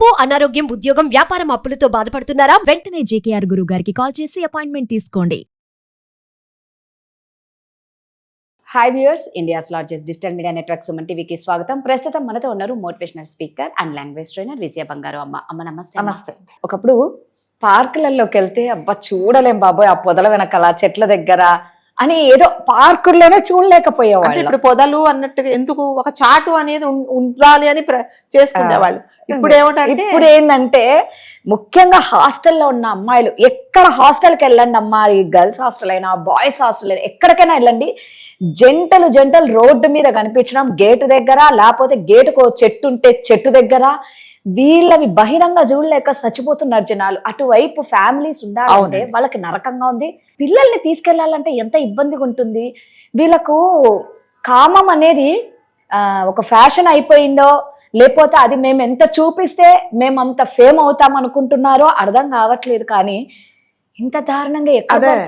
అప్పు, అనారోగ్యం, ఉద్యోగం, వ్యాపారం అప్పులతో బాధపడుతున్నారా? వెంటనే జేకేఆర్ గురువు గారికి కాల్ చేసి అపాయింట్మెంట్ తీసుకోండి. Hi viewers, India's largest digital media network Suman టీవీకి స్వాగతం. ప్రస్తుతం మనతో ఉన్నారు motivational speaker and language trainer Vijaya Bangaru Amma. నమస్తే. నమస్తే. ఒకప్పుడు పార్కులలోకి వెళ్తే అబ్బా చూడలేం బాబోయ్ ఆ పొదల వెనకాల చెట్ల దగ్గర అని ఏదో పార్కుల్లోనే చూడలేకపోయేవాళ్ళు. ఇప్పుడు పొదలు అన్నట్టుగా ఎందుకు ఒక చాటు అనేది ఉండాలి అని చేసుకునేవాళ్ళు. ఇప్పుడు ఏంటంటే ముఖ్యంగా హాస్టల్లో ఉన్న అమ్మాయిలు ఎక్కడ హాస్టల్కి వెళ్ళండి అమ్మా, ఈ గర్ల్స్ హాస్టల్ అయినా బాయ్స్ హాస్టల్ అయినా ఎక్కడికైనా వెళ్ళండి, జంటలు రోడ్డు మీద కనిపించడం, గేటు దగ్గర లేకపోతే గేటుకు చెట్టు ఉంటే చెట్టు దగ్గర, వీళ్ళవి బహిరంగ చూడలేక చచ్చిపోతున్నారు జనాలు. అటువైపు ఫ్యామిలీస్ ఉండాలంటే వాళ్ళకి నరకంగా ఉంది. పిల్లల్ని తీసుకెళ్లాలంటే ఎంత ఇబ్బందిగా ఉంటుంది. వీళ్ళకు కామం అనేది ఒక ఫ్యాషన్ అయిపోయిందో, లేకపోతే అది మేము ఎంత చూపిస్తే మేము అంత ఫేమ్ అవుతాం అనుకుంటున్నారో అర్థం కావట్లేదు. కానీ ఇంత దారుణంగా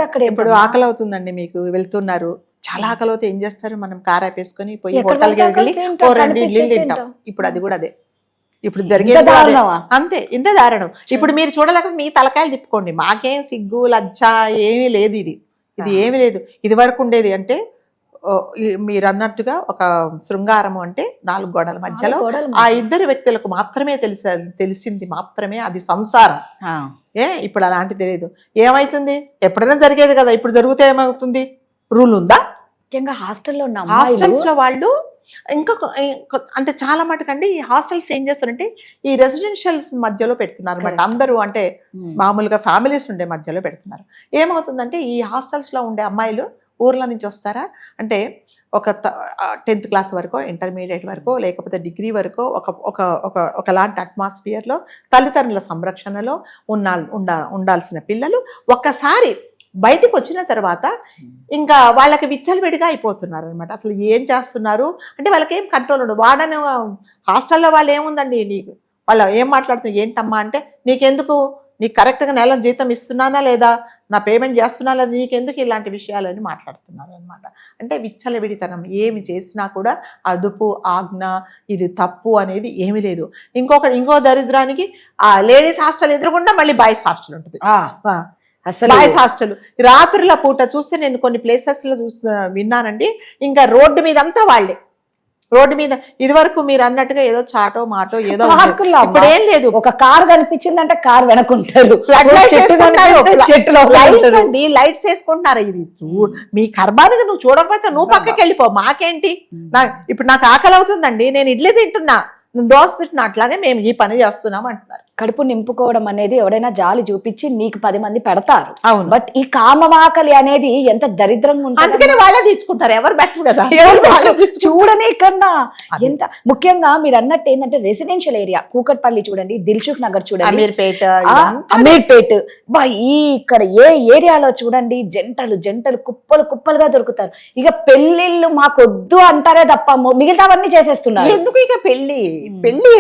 అక్కడ ఇప్పుడు ఆకలి అవుతుందండి, మీకు వెళ్తున్నారు, చాలా ఆకలి అవుతే ఏం చేస్తారు, మనం కార్ ఆపేసుకొని పోయి హోటల్కి వెళ్ళి 2 ఇడ్లీలు తింటాం. ఇప్పుడు అది కూడా అదే ఇప్పుడు జరిగేది అంతే. ఇంత దారుణం. ఇప్పుడు మీరు చూడలేక మీ తలకాయలు తిప్పుకోండి, మాకేం సిగ్గు లజ్జ ఏమీ లేదు. ఇది ఏమీ లేదు. ఇది వరకు ఉండేది అంటే మీరు అన్నట్టుగా ఒక శృంగారము అంటే 4 గోడల మధ్యలో ఆ ఇద్దరు వ్యక్తులకు మాత్రమే తెలిసింది మాత్రమే అది సంసారం. ఇప్పుడు అలాంటి తెలియదు. ఏమైతుంది ఎప్పుడైనా జరిగేది కదా, ఇప్పుడు జరిగితే ఏమవుతుంది, రూల్ ఉందా? ముఖ్యంగా హాస్టల్స్ లో వాళ్ళు ఇంకొక అంటే చాలా మటుకండి ఈ హాస్టల్స్ ఏం చేస్తారంటే ఈ రెసిడెన్షియల్స్ మధ్యలో పెడుతున్నారు అన్నమాట. అందరూ అంటే మామూలుగా ఫ్యామిలీస్ ఉండే మధ్యలో పెడుతున్నారు. ఏమవుతుందంటే ఈ హాస్టల్స్ లో ఉండే అమ్మాయిలు ఊర్ల నుంచి వస్తారా అంటే ఒక 10th క్లాస్ వరకు, ఇంటర్మీడియట్ వరకు, లేకపోతే డిగ్రీ వరకు ఒకలాంటి అట్మాస్ఫియర్లో తల్లిదండ్రుల సంరక్షణలో ఉండాల్సిన పిల్లలు ఒక్కసారి బయటకు వచ్చిన తర్వాత ఇంకా వాళ్ళకి విచ్చలవిడిగా అయిపోతున్నారు అనమాట. అసలు ఏం చేస్తున్నారు అంటే వాళ్ళకి ఏం కంట్రోల్ ఉండదు. వాడని హాస్టల్లో వాళ్ళు ఏముందండి, నీకు వాళ్ళు ఏం మాట్లాడుతున్నారు, ఏంటమ్మా అంటే నీకెందుకు, నీకు కరెక్ట్గా నెల జీతం ఇస్తున్నానా లేదా, నా పేమెంట్ చేస్తున్నా లేదా, నీకెందుకు ఇలాంటి విషయాలని మాట్లాడుతున్నారు అనమాట. అంటే విచ్చలవిడితనం. ఏమి చేసినా కూడా అదుపు ఆజ్ఞ, ఇది తప్పు అనేది ఏమీ లేదు. ఇంకో దరిద్రానికి ఆ లేడీస్ హాస్టల్ ఎదురుకుండా మళ్ళీ బాయ్స్ హాస్టల్ ఉంటుంది. బాయ్స్ హాస్టల్ రాత్రుల పూట చూస్తే నేను కొన్ని ప్లేసెస్ లో విన్నానండి, ఇంకా రోడ్డు మీద అంతా వాళ్ళే. రోడ్డు మీద ఇది వరకు మీరు అన్నట్టుగా ఏదో చాటో మాటో ఏదో ఇప్పుడు ఏం లేదు. ఒక కార్ కనిపించిందంటే కార్ వెనకుంటారు, లైట్స్ వేసుకుంటున్నారు. ఇది మీ కర్మానికి నువ్వు చూడకపోతే నువ్వు పక్కకి వెళ్ళిపో, మాకేంటి. ఇప్పుడు నాకు ఆకలి అవుతుందండి, నేను ఇడ్లీ తింటున్నా, నువ్వు దోశ తింటున్నా, అట్లాగే మేము ఈ పని చేస్తున్నాం అంటున్నారు. కడుపు నింపుకోవడం అనేది ఎవడైనా జాలి చూపించి నీకు 10 మంది పెడతారు. అవును. బట్ ఈ కామవాకలి అనేది ఎంత దరిద్రంగా ఉంటుంది. అందుకని వాళ్ళే తీసుకుంటారు, ఎవరు బెటర్ కదా, చూడనే కన్నా. ఎంత ముఖ్యంగా మీరు అన్నట్టు ఏంటంటే రెసిడెన్షియల్ ఏరియా కూకట్పల్లి చూడండి, దిల్సుఖ్ నగర్ చూడండి, అమీర్పేట్ ఇక్కడ ఏ ఏరియాలో చూడండి జంటలు కుప్పలుగా దొరుకుతారు. ఇక పెళ్లిళ్ళు మాకొద్దు అంటారే తప్ప మిగతావన్నీ చేసేస్తున్నారు. ఎందుకు ఇక పెళ్లి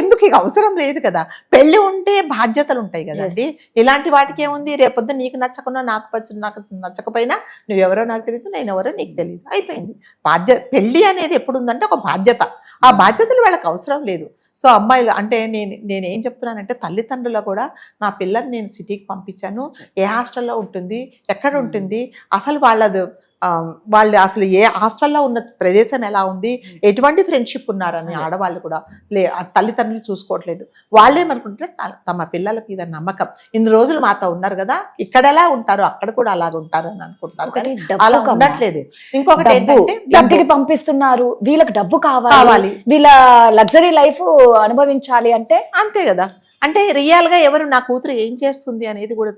ఎందుకు ఇక అవసరం లేదు కదా. పెళ్లి ఉంటే బాధ్యతలు ఉంటాయి కదండి. ఇలాంటి వాటికి ఏముంది, రేపొద్దు నీకు నచ్చకున్నా నాకు నచ్చకపోయినా నువ్వెవరో నాకు తెలియదు, నేను ఎవరో నీకు తెలియదు, అయిపోయింది. పెళ్లి అనేది ఎప్పుడు ఉందంటే ఒక బాధ్యత. ఆ బాధ్యతలు వాళ్ళకి అవసరం లేదు. సో అమ్మాయిలు అంటే నేనేం చెప్తున్నానంటే తల్లిదండ్రులు కూడా నా పిల్లల్ని నేను సిటీకి పంపించాను, ఏ హాస్టల్లో ఉంటుంది, ఎక్కడ ఉంటుంది, అసలు వాళ్ళు అసలు ఏ హాస్టల్లో ఉన్న ప్రదేశం ఎలా ఉంది, ఎటువంటి ఫ్రెండ్షిప్ ఉన్నారని ఆడవాళ్ళు కూడా తల్లిదండ్రులు చూసుకోవట్లేదు. వాళ్ళేమనుకుంటే తమ పిల్లల మీద నమ్మకం, ఇన్ని రోజులు మాతో ఉన్నారు కదా, ఇక్కడ ఎలా ఉంటారు అక్కడ కూడా అలాగ ఉంటారు అని అనుకుంటారు. అలా ఉండట్లేదు. ఇంకొకటి ఏంటంటే డబ్బుకి పంపిస్తున్నారు, వీళ్ళకి డబ్బు కావాలి, వీళ్ళ లగ్జరీ లైఫ్ అనుభవించాలి అంటే అంతే కదా. అంటే రియల్గా ఎవరు నా కూతురు ఏం చేస్తుంది అనేది కూడా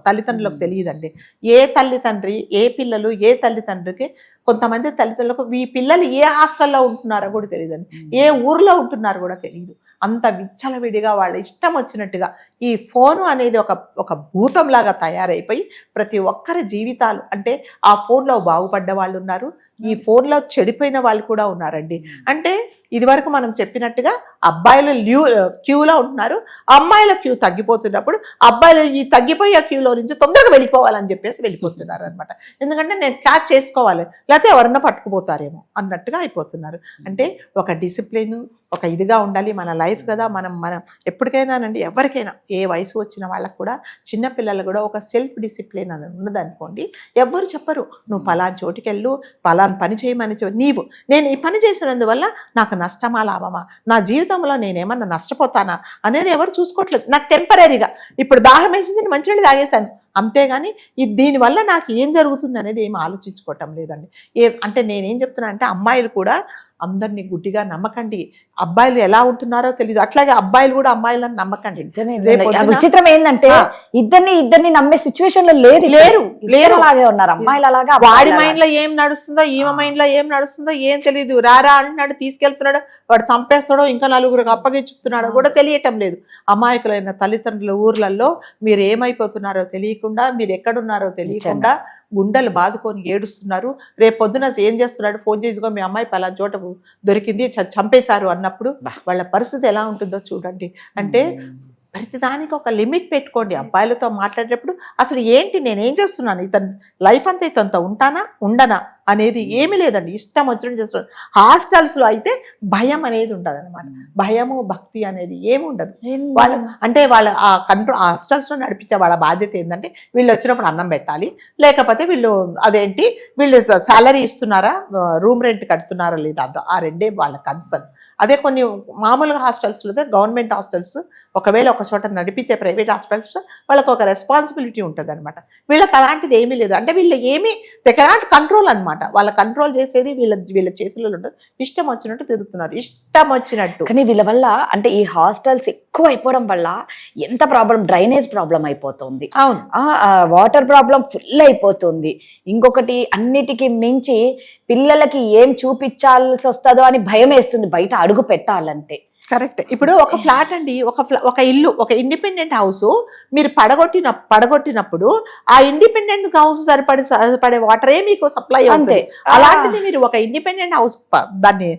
తల్లిదండ్రులకు తెలియదండి. ఏ తల్లిదండ్రి ఏ పిల్లలు ఏ తల్లిదండ్రికి, కొంతమంది తల్లిదండ్రులకు ఈ పిల్లలు ఏ హాస్టల్లో ఉంటున్నారో కూడా తెలియదండి, ఏ ఊర్లో ఉంటున్నారో కూడా తెలియదు. అంత విచ్చలవిడిగా వాళ్ళ ఇష్టం వచ్చినట్టుగా ఈ ఫోను అనేది ఒక భూతంలాగా తయారైపోయి ప్రతి ఒక్కరి జీవితాలు, అంటే ఆ ఫోన్లో బాగుపడ్డ వాళ్ళు ఉన్నారు, ఈ ఫోన్లో చెడిపోయిన వాళ్ళు కూడా ఉన్నారండి. అంటే ఇదివరకు మనం చెప్పినట్టుగా అబ్బాయిలు క్యూలో ఉంటున్నారు, అమ్మాయిల క్యూ తగ్గిపోతున్నప్పుడు అబ్బాయిలు ఈ తగ్గిపోయే క్యూలో నుంచి తొందరగా వెళ్ళిపోవాలని చెప్పేసి వెళ్ళిపోతున్నారు అనమాట. ఎందుకంటే నేను క్యాచ్ చేసుకోవాలి, లేకపోతే ఎవరన్నా పట్టుకుపోతారేమో అన్నట్టుగా అయిపోతున్నారు. అంటే ఒక డిసిప్లిన్, ఒక ఇదిగా ఉండాలి. మన లైఫ్ కదా, మనం ఎప్పటికైనానండి, ఎవరికైనా ఏ వయసు వచ్చిన వాళ్ళకు కూడా, చిన్నపిల్లలు కూడా ఒక సెల్ఫ్ డిసిప్లిన్ అని ఉన్నదనుకోండి, ఎవ్వరు చెప్పరు నువ్వు పలానా చోటుకి వెళ్ళు, పలానా పని చేయమని నీవు నేను ఈ పని చేసినందువల్ల నాకు నష్టమా లాభమా, నా జీవితంలో నేనేమన్నా నష్టపోతానా అనేది ఎవరు చూసుకోవట్లేదు. నాకు టెంపరీగా ఇప్పుడు దాహం వేసింది, మంచినీళ్ళు తాగేశాను, అంతేగాని దీనివల్ల నాకు ఏం జరుగుతుంది అనేది ఏం ఆలోచించుకోవటం లేదండి. అంటే నేనేం చెప్తున్నా అంటే అమ్మాయిలు కూడా అందరినీ గుడ్డిగా నమ్మకండి. అబ్బాయిలు ఎలా ఉంటున్నారో తెలియదు, అట్లాగే అబ్బాయిలు కూడా అమ్మాయిలను నమ్మకండి. విచిత్రం ఏంటంటే ఇద్దరిని నమ్మే సిచ్యువేషన్ లో లేరు అలాగే ఉన్నారు అమ్మాయిలు. అలాగా వాడి మైండ్ లో ఏం నడుస్తుందో, ఈమె మైండ్ లో ఏం నడుస్తుందో ఏం తెలియదు. రారా అంటున్నాడు, తీసుకెళ్తున్నాడు, వాడు చంపేస్తాడో ఇంకా నలుగురికి అప్పగించుతున్నాడో కూడా తెలియటం లేదు. అమాయకులైన తల్లిదండ్రుల ఊర్లలో మీరు ఏమైపోతున్నారో తెలియకుండా, మీరు ఎక్కడున్నారో తెలియకుండా గుండెలు బాదుకొని ఏడుస్తున్నారు. రేపు పొద్దున ఏం చేస్తున్నాడు, ఫోన్ చేసి మీ అమ్మాయి పలానా చోట దొరికింది, చంపేశారు అన్నప్పుడు వాళ్ళ పరిస్థితి ఎలా ఉంటుందో చూడండి. అంటే ప్రతిదానికి ఒక లిమిట్ పెట్టుకోండి. అబ్బాయిలతో మాట్లాడేటప్పుడు అసలు ఏంటి, నేనేం చేస్తున్నాను, ఇతను లైఫ్ అంతా ఇతనితో ఉంటానా ఉండనా అనేది ఏమీ లేదండి, ఇష్టం వచ్చినట్టు చేస్తున్నాను. హాస్టల్స్లో అయితే భయం అనేది ఉండదు అనమాట. భయము భక్తి అనేది ఏమి ఉండదు. వాళ్ళు అంటే వాళ్ళ ఆ హాస్టల్స్లో నడిపించే వాళ్ళ బాధ్యత ఏంటంటే వీళ్ళు వచ్చినప్పుడు అన్నం పెట్టాలి, లేకపోతే వీళ్ళు వీళ్ళు సాలరీ ఇస్తున్నారా, రూమ్ రెంట్ కడుతున్నారా లేదా, ఆ రెండే వాళ్ళ కన్సర్న్. అదే కొన్ని మామూలుగా హాస్టల్స్లో, గవర్నమెంట్ హాస్టల్స్ ఒకవేళ ఒక చోట నడిపించే ప్రైవేట్ హాస్టల్స్ వాళ్ళకు ఒక రెస్పాన్సిబిలిటీ ఉంటుంది అనమాట. వీళ్ళకి అలాంటిది ఏమీ లేదు. అంటే వీళ్ళు ఏమీ దగ్గర కంట్రోల్ అనమాట. వాళ్ళ కంట్రోల్ చేసేది వీళ్ళ చేతులలో ఉండదు. ఇష్టం వచ్చినట్టు తిరుగుతున్నారు, ఇష్టం వచ్చినట్టు. కానీ వీళ్ళ వల్ల అంటే ఈ హాస్టల్స్ ఎక్కువ అయిపోవడం వల్ల ఎంత ప్రాబ్లం, డ్రైనేజ్ ప్రాబ్లం అయిపోతుంది. అవును, వాటర్ ప్రాబ్లం ఫుల్ అయిపోతుంది. ఇంకొకటి అన్నిటికీ మించి పిల్లలకి ఏం చూపించాల్సి వస్తుందో అని భయం వేస్తుంది బయట అడుగు పెట్టాలంటే. కరెక్ట్. ఇప్పుడు ఒక ఫ్లాట్ అండి, ఒక ఇల్లు, ఒక ఇండిపెండెంట్ హౌస్ మీరు పడగొట్టినప్పుడు ఆ ఇండిపెండెంట్ హౌస్ సరిపడే వాటరే మీకు సప్లై అవుతుంది. అలాంటిది మీరు ఒక ఇండిపెండెంట్ హౌస్ దాన్ని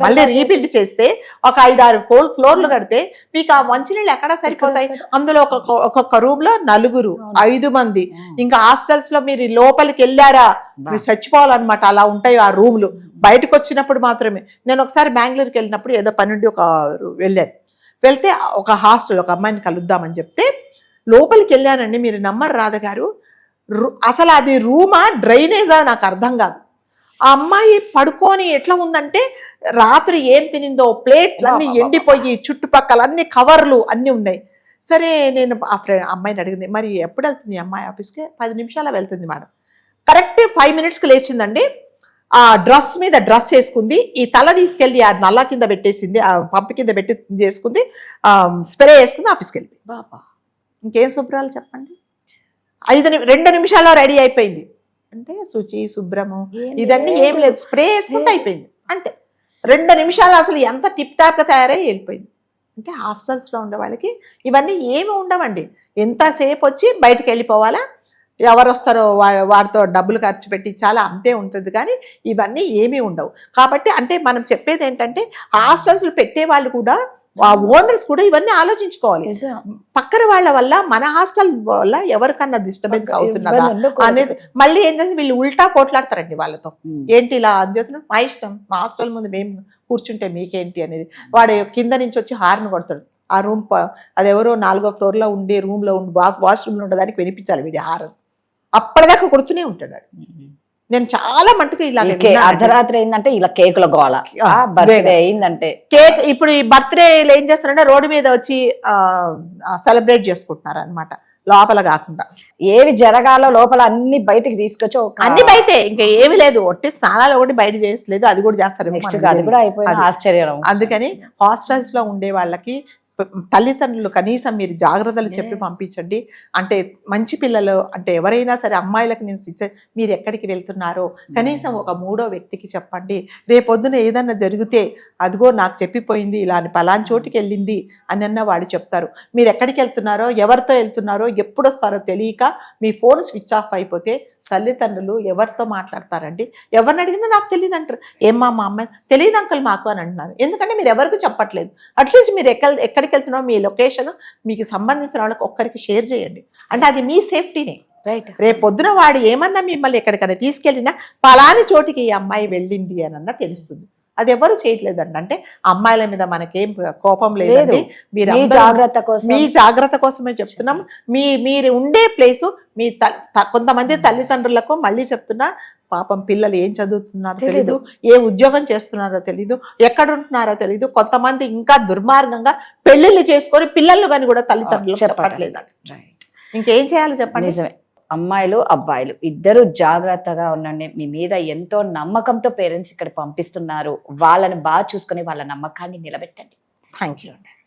మళ్ళీ రీబిల్డ్ చేస్తే ఒక 5-6 ఫ్లోర్లు కడితే మీకు ఆ మంచినీళ్ళు ఎక్కడ సరిపోతాయి? అందులో ఒక్కొక్క రూమ్ లో 4, 5 మంది. ఇంకా హాస్టల్స్ లో మీరు లోపలికి వెళ్ళారా మీరు చచ్చిపోవాలన్నమాట, అలా ఉంటాయి ఆ రూమ్లు. బయటకు వచ్చినప్పుడు మాత్రమే. నేను ఒకసారి బెంగళూరుకి వెళ్ళినప్పుడు ఏదో పని నుండి వెళ్తే ఒక హాస్టల్, ఒక అమ్మాయిని కలుద్దామని చెప్తే లోపలికి వెళ్ళానండి. మీరు నమ్మరు రాధ గారు, అసలు అది రూమా డ్రైనేజా నాకు అర్థం కాదు. ఆ అమ్మాయి పడుకొని ఎట్లా ఉందంటే రాత్రి ఏం తినిందో, ప్లేట్లన్నీ ఎండిపోయి, చుట్టుపక్కల అన్ని కవర్లు అన్నీ ఉన్నాయి. సరే నేను అమ్మాయిని అడిగింది, మరి ఎప్పుడు వెళ్తుంది అమ్మాయి ఆఫీస్కి? 10 నిమిషాలు వెళ్తుంది మేడం. కరెక్ట్ 5 మినిట్స్కి లేచిందండి. ఆ డ్రెస్ వేసుకుంది, ఈ తల తీసుకెళ్ళి ఆ నల్ల కింద పెట్టేసింది, ఆ పంపు కింద పెట్టి చేసుకుంది, స్ప్రే వేసుకుంది, ఆఫీస్కి వెళ్ళి. ఇంకేం శుభ్రాలు చెప్పండి. 2 నిమిషాల్లో రెడీ అయిపోయింది. అంటే శుచి శుభ్రము ఇదన్నీ ఏం లేదు, స్ప్రే వేసుకుంటే అయిపోయింది అంతే. 2 నిమిషాలు అసలు ఎంత టిప్ టాప్గా తయారై వెళ్ళిపోయింది. అంటే హాస్టల్స్లో ఉండే వాళ్ళకి ఇవన్నీ ఏమి ఉండవండి. ఎంతసేపు వచ్చి బయటకు వెళ్ళిపోవాలా, ఎవరు వస్తారో వారితో డబ్బులు ఖర్చు పెట్టించాలా, అంతే ఉంటుంది. కానీ ఇవన్నీ ఏమీ ఉండవు. కాబట్టి అంటే మనం చెప్పేది ఏంటంటే హాస్టల్స్ పెట్టే వాళ్ళు కూడా, ఆ ఓనర్స్ కూడా ఇవన్నీ ఆలోచించుకోవాలి. పక్కన వాళ్ళ వల్ల మన హాస్టల్ వల్ల ఎవరికన్నా డిస్టర్బెన్స్ అవుతున్నదా అనేది. మళ్ళీ ఏంటంటే వీళ్ళు ఉల్టా పోట్లాడతారండి వాళ్ళతో. ఏంటి ఇలా చేస్తున్నారు, మా ఇష్టం, మా హాస్టల్ ముందు మేము కూర్చుంటే మీకేంటి అనేది. వాడు కింద నుంచి వచ్చి హార్న్ కొడతాడు. ఆ రూమ్ అదెవరో 4వ ఫ్లోర్లో ఉండే రూమ్లో ఉండి వాష్రూమ్లో ఉండడానికి వినిపించాలి వీడి హార్న్. అప్పటిదాకా కొడుతూనే ఉంటాడు. నేను చాలా మటుకు ఇలా అర్ధరాత్రి అయిందంటే ఇలా కేకుల గోళ, బర్త్డే అయిందంటే కేక్. ఇప్పుడు ఈ బర్త్డేలు ఏం చేస్తారంటే రోడ్డు మీద వచ్చి సెలబ్రేట్ చేసుకుంటున్నారు అనమాట, లోపల కాకుండా. ఏవి జరగాలో లోపల అన్ని బయటికి తీసుకొచ్చి అన్ని బయటే, ఇంకా ఏమి లేదు. ఒట్టి స్నానాలు ఒకటి బయట చేయలేదు, అది కూడా చేస్తారు. అది కూడా అయిపోయింది, ఆశ్చర్యం. అందుకని హాస్టల్స్ లో ఉండే వాళ్ళకి తల్లిదండ్రులు కనీసం మీరు జాగ్రత్తలు చెప్పి పంపించండి. అంటే మంచి పిల్లలు అంటే ఎవరైనా సరే అమ్మాయిలకు నేను మీరు ఎక్కడికి వెళ్తున్నారో కనీసం ఒక మూడో వ్యక్తికి చెప్పండి. రేపొద్దున ఏదన్నా జరిగితే అదిగో నాకు చెప్పిపోయింది ఇలా అని పలాని చోటుకి వెళ్ళింది అని అన్న వాళ్ళు చెప్తారు. మీరు ఎక్కడికి వెళ్తున్నారో ఎవరితో వెళ్తున్నారో ఎప్పుడు వస్తారో తెలియక మీ ఫోన్ స్విచ్ ఆఫ్ అయిపోతే తల్లిదండ్రులు ఎవరితో మాట్లాడతారండి? ఎవరిని అడిగినా నాకు తెలియదు అంటారు. ఏమ్మా మా అమ్మాయి తెలియదు అంకుల్ మాకు అని అంటున్నారు. ఎందుకంటే మీరు ఎవరికి చెప్పట్లేదు. అట్లీస్ట్ మీరు ఎక్కడికి వెళ్తున్నారో మీ లొకేషన్ మీకు సంబంధించిన వాళ్ళకి ఒక్కరికి షేర్ చేయండి. అంటే అది మీ సేఫ్టీనే. రైట్. రేపు పొద్దున వాడు ఏమన్నా మిమ్మల్ని ఎక్కడికైనా తీసుకెళ్ళినా పలాని చోటికి ఈ అమ్మాయి వెళ్ళింది అని తెలుస్తుంది. అది ఎవరు చేయట్లేదండి. అంటే అమ్మాయిల మీద మనకేం కోపం లేదండి. మీరు మీ జాగ్రత్త కోసమే చెప్తున్నాం. మీరు ఉండే ప్లేసు మీ కొంతమంది తల్లిదండ్రులకు మళ్ళీ చెప్తున్నా, పాపం పిల్లలు ఏం చదువుతున్నారో తెలీదు, ఏ ఉద్యోగం చేస్తున్నారో తెలీదు, ఎక్కడ ఉంటున్నారో తెలీదు. కొంతమంది ఇంకా దుర్మార్గంగా పెళ్లిళ్ళు చేసుకొని పిల్లలు కానీ కూడా తల్లిదండ్రులకు చెప్పట్లేదండి. ఇంకేం చేయాలి చెప్పండి? నిజమే. అమ్మాయిలు అబ్బాయిలు ఇద్దరు జాగ్రత్తగా ఉండండి. మీ మీద ఎంతో నమ్మకంతో పేరెంట్స్ ఇక్కడ పంపిస్తున్నారు. వాళ్ళని బాగా చూసుకొని వాళ్ళ నమ్మకాన్ని నిలబెట్టండి. థ్యాంక్ యూ అండి.